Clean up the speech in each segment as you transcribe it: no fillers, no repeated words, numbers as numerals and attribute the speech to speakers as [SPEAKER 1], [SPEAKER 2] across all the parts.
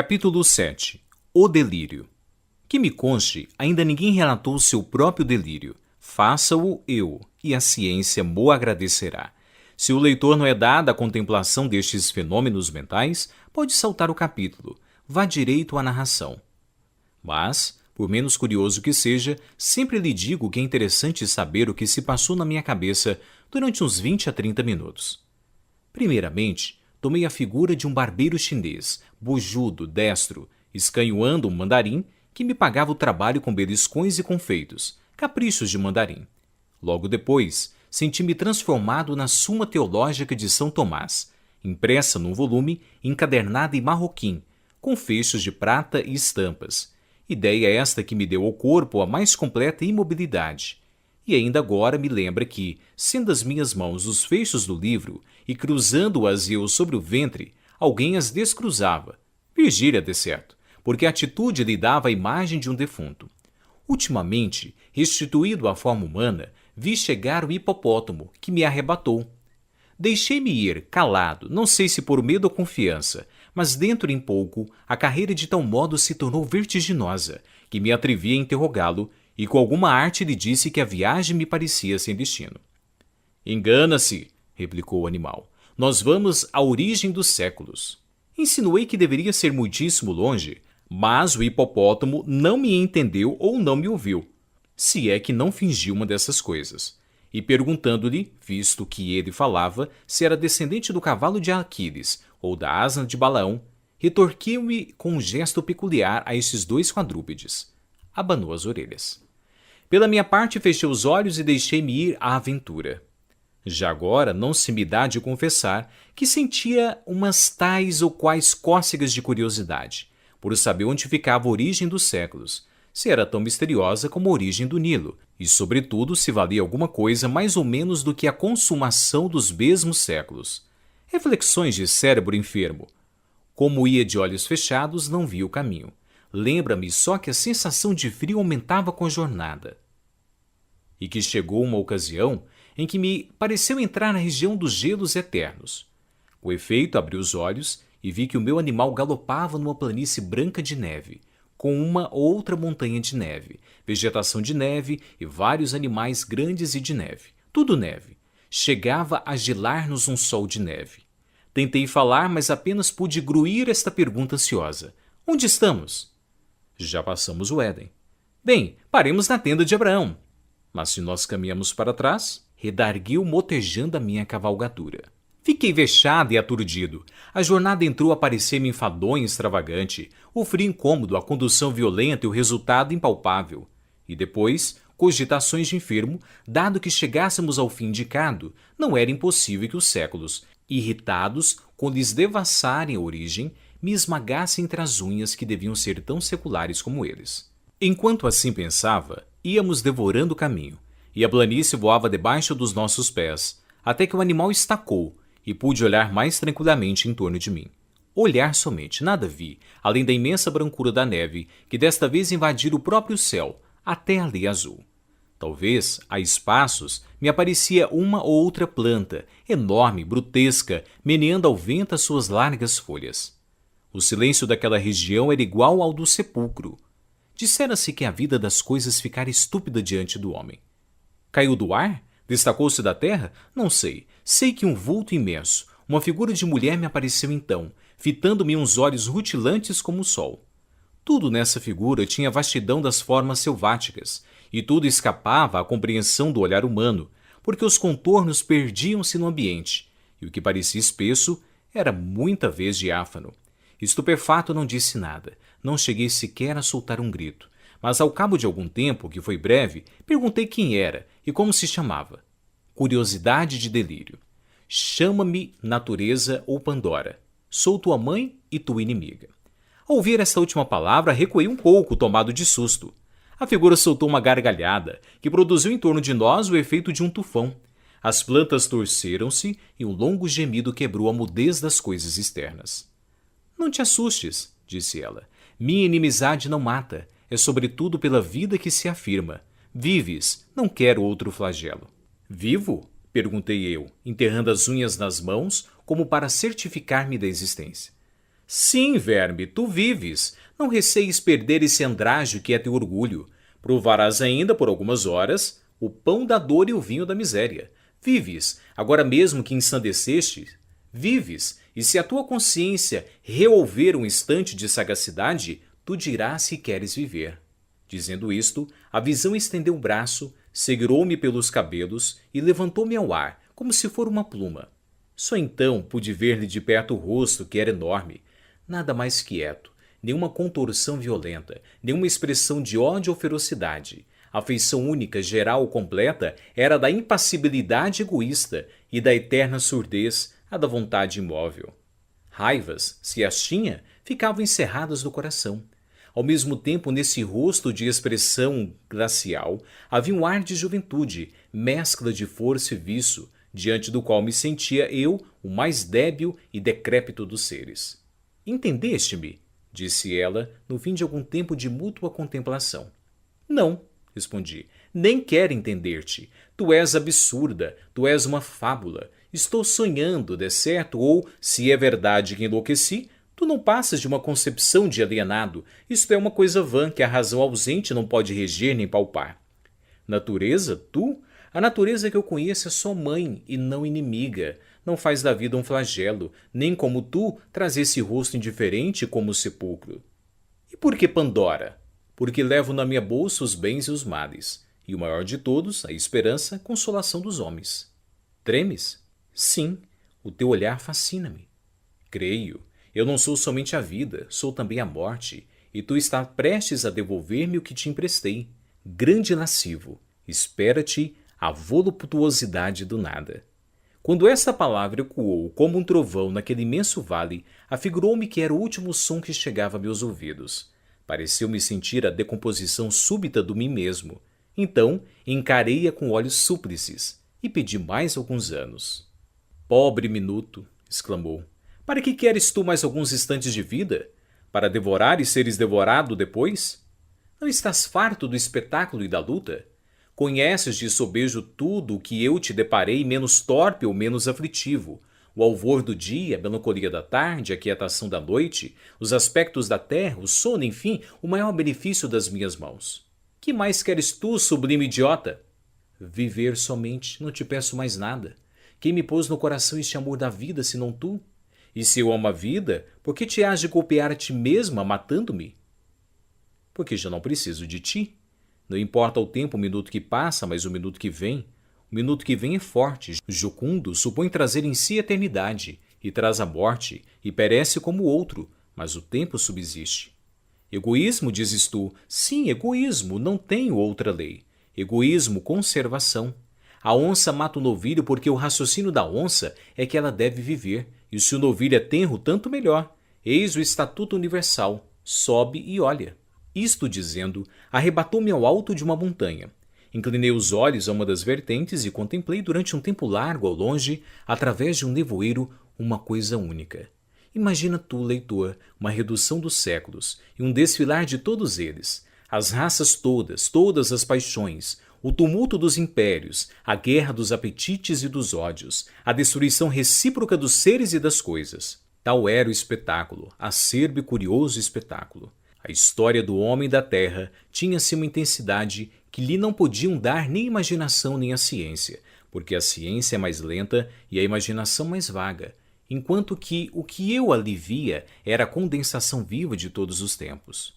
[SPEAKER 1] Capítulo 7. O delírio. Que me conste, ainda ninguém relatou seu próprio delírio. Faça-o eu, e a ciência mo agradecerá. Se o leitor não é dado à contemplação destes fenômenos mentais, pode saltar o capítulo. Vá direito à narração. Mas, por menos curioso que seja, sempre lhe digo que é interessante saber o que se passou na minha cabeça durante uns 20 a 30 minutos. Primeiramente, tomei a figura de um barbeiro chinês, bojudo, destro, escanhoando um mandarim que me pagava o trabalho com beliscões e confeitos, caprichos de mandarim. Logo depois, senti-me transformado na Suma Teológica de São Tomás, impressa num volume encadernada em marroquim, com fechos de prata e estampas. Ideia esta que me deu ao corpo a mais completa imobilidade. E ainda agora me lembra que, sendo as minhas mãos os fechos do livro e cruzando-as eu sobre o ventre, alguém as descruzava. Virgília, de certo, porque a atitude lhe dava a imagem de um defunto. Ultimamente, restituído à forma humana, vi chegar o hipopótamo, que me arrebatou. Deixei-me ir, calado, não sei se por medo ou confiança, mas dentro em pouco a carreira de tal modo se tornou vertiginosa, que me atrevi a interrogá-lo, e com alguma arte lhe disse que a viagem me parecia sem destino. Engana-se, replicou o animal. Nós vamos à origem dos séculos. Insinuei que deveria ser muitíssimo longe, mas o hipopótamo não me entendeu ou não me ouviu, se é que não fingiu uma dessas coisas. E perguntando-lhe, visto que ele falava, se era descendente do cavalo de Aquiles ou da asna de Balaão, retorquiu-me com um gesto peculiar a estes dois quadrúpedes. Abanou as orelhas. Pela minha parte, fechei os olhos e deixei-me ir à aventura. Já agora, não se me dá de confessar que sentia umas tais ou quais cócegas de curiosidade, por saber onde ficava a origem dos séculos, se era tão misteriosa como a origem do Nilo, e, sobretudo, se valia alguma coisa mais ou menos do que a consumação dos mesmos séculos. Reflexões de cérebro enfermo. Como ia de olhos fechados, não via o caminho. Lembra-me só que a sensação de frio aumentava com a jornada. E que chegou uma ocasião em que me pareceu entrar na região dos gelos eternos. Com efeito, abri os olhos e vi que o meu animal galopava numa planície branca de neve, com uma ou outra montanha de neve, vegetação de neve e vários animais grandes e de neve. Tudo neve. Chegava a gelar-nos um sol de neve. Tentei falar, mas apenas pude gruir esta pergunta ansiosa. Onde estamos? Já passamos o Éden. Bem, paremos na tenda de Abraão. Mas se nós caminhamos para trás, redarguiu motejando a minha cavalgadura. Fiquei vexado e aturdido. A jornada entrou a parecer-me enfadonha e extravagante, o frio incômodo, a condução violenta e o resultado impalpável. E depois, cogitações de enfermo, dado que chegássemos ao fim indicado, não era impossível que os séculos, irritados com lhes devassarem a origem, me esmagassem entre as unhas que deviam ser tão seculares como eles. Enquanto assim pensava, íamos devorando o caminho, e a planície voava debaixo dos nossos pés, até que o animal estacou, e pude olhar mais tranquilamente em torno de mim. Olhar somente, nada vi, além da imensa brancura da neve, que desta vez invadira o próprio céu, até a lei azul. Talvez, a espaços, me aparecia uma ou outra planta, enorme, brutesca, meneando ao vento as suas largas folhas. O silêncio daquela região era igual ao do sepulcro. Dissera-se que a vida das coisas ficara estúpida diante do homem. Caiu do ar? Destacou-se da terra? Não sei. Sei que um vulto imenso, uma figura de mulher me apareceu então, fitando-me uns olhos rutilantes como o sol. Tudo nessa figura tinha a vastidão das formas selváticas, e tudo escapava à compreensão do olhar humano, porque os contornos perdiam-se no ambiente, e o que parecia espesso era muita vez diáfano. Estupefato, não disse nada, não cheguei sequer a soltar um grito, mas ao cabo de algum tempo, que foi breve, perguntei quem era e como se chamava. Curiosidade de delírio. Chama-me natureza ou Pandora. Sou tua mãe e tua inimiga. Ao ouvir esta última palavra, recuei um pouco, tomado de susto. A figura soltou uma gargalhada, que produziu em torno de nós o efeito de um tufão. As plantas torceram-se e um longo gemido quebrou a mudez das coisas externas. Não te assustes, disse ela. Minha inimizade não mata, é sobretudo pela vida que se afirma. Vives, não quero outro flagelo. Vivo? Perguntei eu, enterrando as unhas nas mãos, como para certificar-me da existência. Sim, verme, tu vives. Não receies perder esse andrajo que é teu orgulho. Provarás ainda, por algumas horas, o pão da dor e o vinho da miséria. Vives, agora mesmo que ensandeceste, vives, e se a tua consciência revolver um instante de sagacidade, tu dirás se queres viver. Dizendo isto, a visão estendeu o braço, segurou-me pelos cabelos e levantou-me ao ar, como se for uma pluma. Só então pude ver-lhe de perto o rosto, que era enorme. Nada mais quieto, nenhuma contorção violenta, nenhuma expressão de ódio ou ferocidade. A feição única, geral, completa, era a da impassibilidade egoísta e da eterna surdez, a da vontade imóvel. Raivas, se as tinha, ficavam encerradas no coração. Ao mesmo tempo, nesse rosto de expressão glacial, havia um ar de juventude, mescla de força e vício, diante do qual me sentia eu o mais débil e decrépito dos seres. Entendeste-me? Disse ela, no fim de algum tempo de mútua contemplação. Não, respondi, nem quero entender-te. Tu és absurda, tu és uma fábula. Estou sonhando, de certo, ou, se é verdade que enlouqueci, tu não passas de uma concepção de alienado. Isto é uma coisa vã que a razão ausente não pode reger nem palpar. Natureza, tu? A natureza que eu conheço é só mãe e não inimiga. Não faz da vida um flagelo, nem como tu traz esse rosto indiferente como o sepulcro. E por que Pandora? Porque levo na minha bolsa os bens e os males, e o maior de todos, a esperança, a consolação dos homens. Tremes? Sim, o teu olhar fascina-me. Creio, eu não sou somente a vida, sou também a morte, e tu estás prestes a devolver-me o que te emprestei. Grande lascivo, espera-te a voluptuosidade do nada. Quando esta palavra ecoou como um trovão naquele imenso vale, afigurou-me que era o último som que chegava a meus ouvidos. Pareceu-me sentir a decomposição súbita do mim mesmo. Então, encarei-a com olhos súplices e pedi mais alguns anos. Pobre minuto, exclamou. Para que queres tu mais alguns instantes de vida? Para devorar e seres devorado depois? Não estás farto do espetáculo e da luta? Conheces de sobejo tudo o que eu te deparei menos torpe ou menos aflitivo, o alvor do dia, a melancolia da tarde, a quietação da noite, os aspectos da terra, o sono, enfim, o maior benefício das minhas mãos. Que mais queres tu, sublime idiota? Viver somente, não te peço mais nada. Quem me pôs no coração este amor da vida, senão tu? E se eu amo a vida, por que te hás de golpear a ti mesma, matando-me? Porque já não preciso de ti. Não importa o tempo, o minuto que passa, mas o minuto que vem. O minuto que vem é forte, jucundo, supõe trazer em si a eternidade, e traz a morte, e perece como o outro, mas o tempo subsiste. Egoísmo, dizes tu? Sim, egoísmo, não tenho outra lei. Egoísmo, conservação. A onça mata o novilho porque o raciocínio da onça é que ela deve viver, e se o novilho é tenro, tanto melhor. Eis o estatuto universal. Sobe e olha. Isto dizendo, arrebatou-me ao alto de uma montanha. Inclinei os olhos a uma das vertentes e contemplei durante um tempo largo ao longe, através de um nevoeiro, uma coisa única. Imagina tu, leitor, uma redução dos séculos e um desfilar de todos eles, as raças todas, todas as paixões, o tumulto dos impérios, a guerra dos apetites e dos ódios, a destruição recíproca dos seres e das coisas. Tal era o espetáculo, acerbo e curioso espetáculo. A história do homem e da terra tinha-se uma intensidade que lhe não podiam dar nem a imaginação nem a ciência, porque a ciência é mais lenta e a imaginação mais vaga, enquanto que o que eu ali via era a condensação viva de todos os tempos.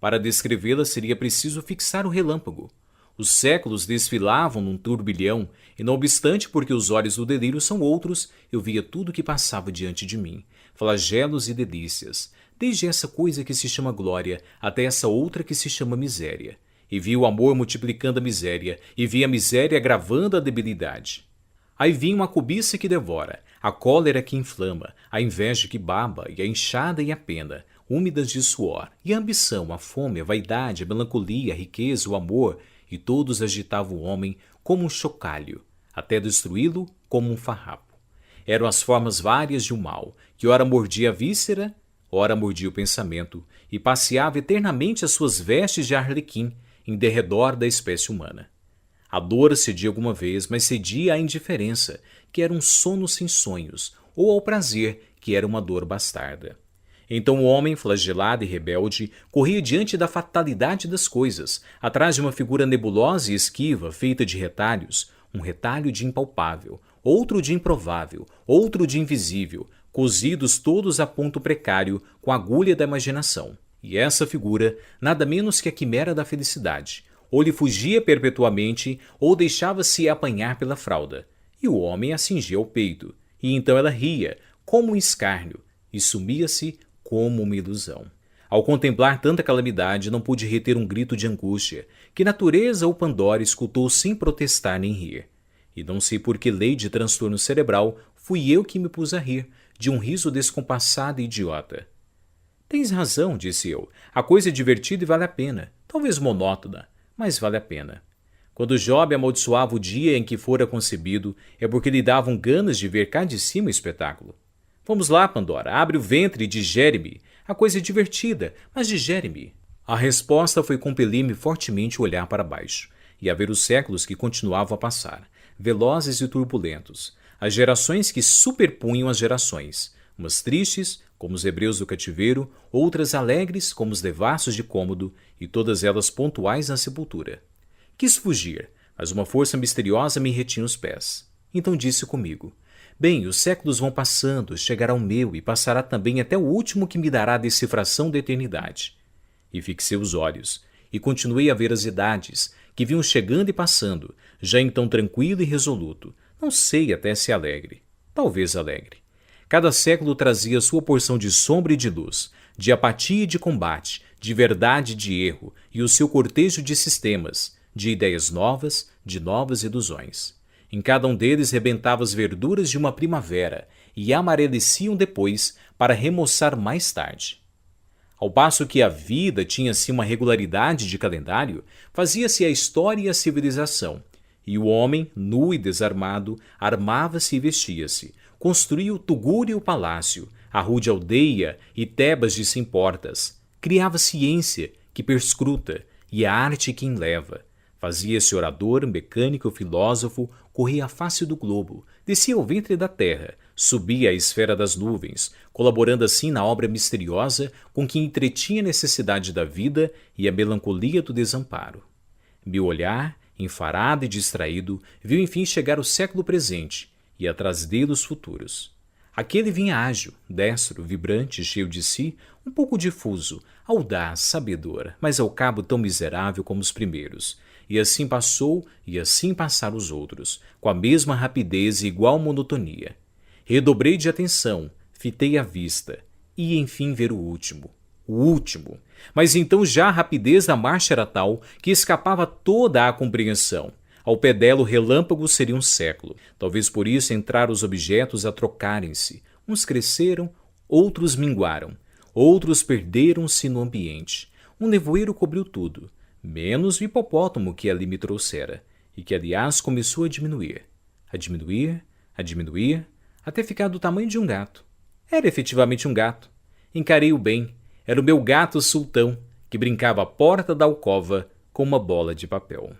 [SPEAKER 1] Para descrevê-la seria preciso fixar o relâmpago. Os séculos desfilavam num turbilhão, e não obstante porque os olhos do delírio são outros, eu via tudo o que passava diante de mim, flagelos e delícias, desde essa coisa que se chama glória até essa outra que se chama miséria. E vi o amor multiplicando a miséria, e vi a miséria agravando a debilidade. Aí vinha uma cobiça que devora, a cólera que inflama, a inveja que baba, e a enxada e a pena, úmidas de suor, e a ambição, a fome, a vaidade, a melancolia, a riqueza, o amor, e todos agitavam o homem como um chocalho, até destruí-lo como um farrapo. Eram as formas várias de um mal, que ora mordia a víscera, ora mordia o pensamento, e passeava eternamente as suas vestes de arlequim em derredor da espécie humana. A dor cedia alguma vez, mas cedia à indiferença, que era um sono sem sonhos, ou ao prazer, que era uma dor bastarda. Então o homem, flagelado e rebelde, corria diante da fatalidade das coisas, atrás de uma figura nebulosa e esquiva, feita de retalhos, um retalho de impalpável, outro de improvável, outro de invisível, cozidos todos a ponto precário com a agulha da imaginação. E essa figura, nada menos que a quimera da felicidade, ou lhe fugia perpetuamente, ou deixava-se apanhar pela fralda. E o homem a cingia ao peito, e então ela ria, como um escárnio, e sumia-se como uma ilusão. Ao contemplar tanta calamidade, não pude reter um grito de angústia, que natureza ou Pandora escutou sem protestar nem rir. E não sei por que lei de transtorno cerebral fui eu que me pus a rir, de um riso descompassado e idiota. Tens razão, disse eu. A coisa é divertida e vale a pena. Talvez monótona, mas vale a pena. Quando Job amaldiçoava o dia em que fora concebido, é porque lhe davam ganas de ver cá de cima o espetáculo. Vamos lá, Pandora, abre o ventre e digere-me. A coisa é divertida, mas digere-me. A resposta foi compelir-me fortemente a olhar para baixo e a ver os séculos que continuavam a passar, velozes e turbulentos, as gerações que superpunham as gerações, umas tristes, como os hebreus do cativeiro, outras alegres, como os devassos de Cômodo, e todas elas pontuais na sepultura. Quis fugir, mas uma força misteriosa me retinha os pés. Então disse comigo: bem, os séculos vão passando, chegará o meu e passará também até o último que me dará a decifração da eternidade. E fixei os olhos, e continuei a ver as idades, que vinham chegando e passando, já então tranquilo e resoluto, não sei até se alegre, talvez alegre. Cada século trazia sua porção de sombra e de luz, de apatia e de combate, de verdade e de erro, e o seu cortejo de sistemas, de ideias novas, de novas ilusões. Em cada um deles rebentava as verduras de uma primavera e amareleciam depois para remoçar mais tarde. Ao passo que a vida tinha-se uma regularidade de calendário, fazia-se a história e a civilização, e o homem, nu e desarmado, armava-se e vestia-se, construía o tugúrio e o palácio, a rude aldeia e Tebas de cem portas, criava ciência que perscruta e a arte que enleva. Fazia-se orador, mecânico, filósofo, corria a face do globo, descia ao ventre da terra, subia à esfera das nuvens, colaborando assim na obra misteriosa com que entretinha a necessidade da vida e a melancolia do desamparo. Meu olhar, enfarado e distraído, viu enfim chegar o século presente e atrás dele os futuros. Aquele vinha ágil, destro, vibrante, cheio de si, um pouco difuso, audaz, sabedor, mas ao cabo tão miserável como os primeiros. E assim passou, e assim passaram os outros, com a mesma rapidez e igual monotonia. Redobrei de atenção, fitei a vista, e enfim ver o último. O último. Mas então já a rapidez da marcha era tal que escapava toda a compreensão. Ao pé dela o relâmpago seria um século. Talvez por isso entraram os objetos a trocarem-se. Uns cresceram, outros minguaram, outros perderam-se no ambiente. Um nevoeiro cobriu tudo, menos o hipopótamo que ali me trouxera, e que aliás começou a diminuir, até ficar do tamanho de um gato. Era efetivamente um gato. Encarei-o bem. Era o meu gato sultão, que brincava à porta da alcova com uma bola de papel.